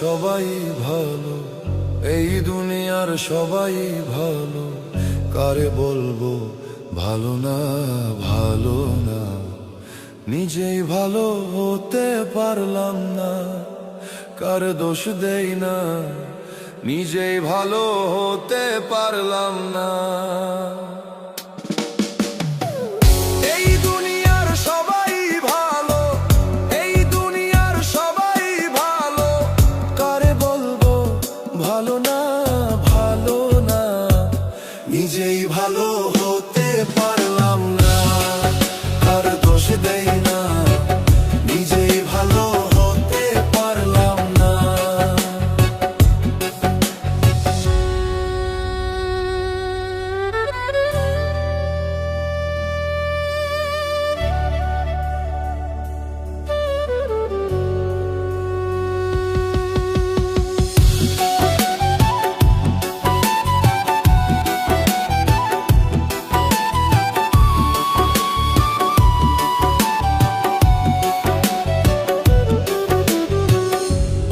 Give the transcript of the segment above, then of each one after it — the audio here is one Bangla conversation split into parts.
সবাই ভালো, এই দুনিয়ার সবাই ভালো, কারে বলবো ভালো না, ভালো না। নিজেই ভালো হতে পারলাম না, কার দোষ দেই না, নিজেই ভালো হতে পারলাম না। এই দুনিয়ার সবাই ভালো, এই দুনিয়ার সবাই ভালো, কারে বলবো ভালো না, ভালো না। নিজেই ভালো হতে পারলাম না, কার দোষ দেই না, নিজেই ভালো হতে পারলাম না।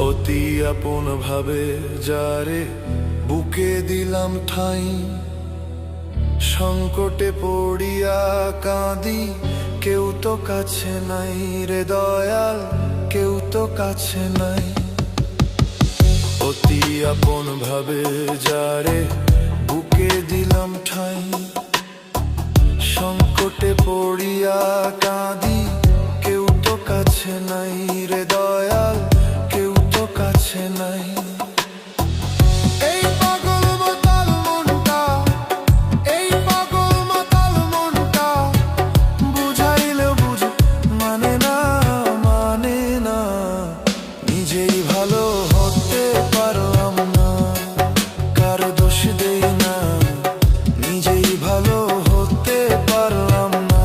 অতি আপন ভাবে যারে বুকে দিলাম ঠাঁই, সংকটে পড়িয়া কাঁদি, কেউ তো কাছে নাই রে দয়াল, কেউ তো কাছে নাই। অতি আপন ভাবে যারে বুকে দিলাম ঠাঁই, সংকটে পড়িয়া কাঁদি, কেউ তো কাছে নাই রে দয়াল, কেউ তো কাছে নাই। এই পাগল মাতাল মনটা, এই পাগল মাতাল মনটা, বুঝাইলে বুঝ মানে না, মানে না। নিজেই ভালো হতে পারলাম না, কার দোষ দেই না, নিজেই ভালো হতে পারলাম না।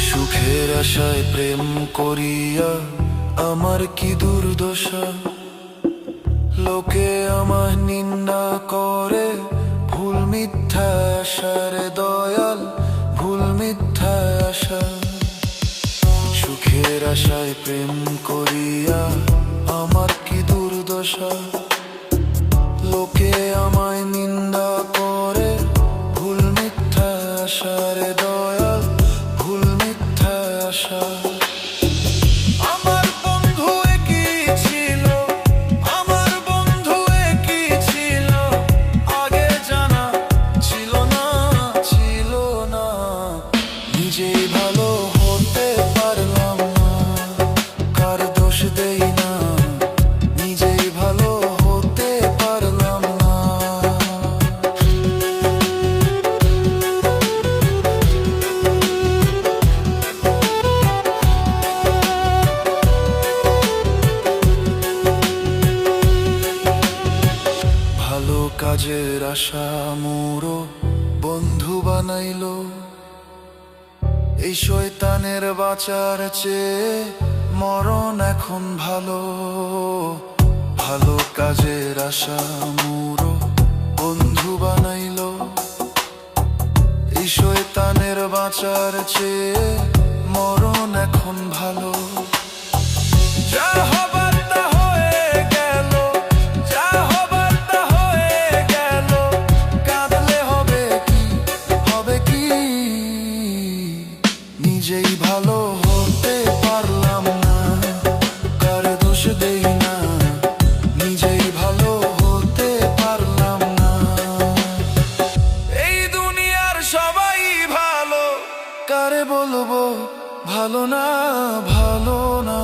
সুখের আশায় প্রেম করিয়া আমার কি দুর্দশা, লোকে আমায় নিন্দা করে, ভুল মিথ্যা আশা রে দয়াল, ভুল মিথ্যা আশা। সুখের আশায় প্রেম করিয়া আমার কি দুর্দশা, লোকে আমায় নিন্দা করে, ভুল মিথ্যা আশা রে দয়াল, ভুল মিথ্যা আশা। আমার বন্ধু একই ছিল, আমার বন্ধু একই ছিল, আগে জানা ছিল না, ছিল না। নিজেই ভালো হতে পারলাম না, কার দোষ দেই না, নিজেই ভালো হতে পারলাম না। ভালো কাজের আশা মোরো বন্ধু বানাইলো, এই শয়তানের বাঁচার চেয়ে মরণ এখন ভালো। ভালো কাজের আশা মোরো বন্ধু বানাইলো, এই শয়তানের বাঁচার চেয়ে মরণ এখন ভালো। যা হবার তা হয়ে গেল, যা হবার তা হয়ে গেল, কাঁদলে হবে কি, হবে কি। নিজেই ভালো হতে পারলাম না, কার দোষ দেই না, নিজেই ভালো হতে পারলাম না। এই দুনিয়ার সবাই ভালো, কারে বলবো ভালো না, ভালো না।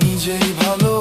নিজেই ভালো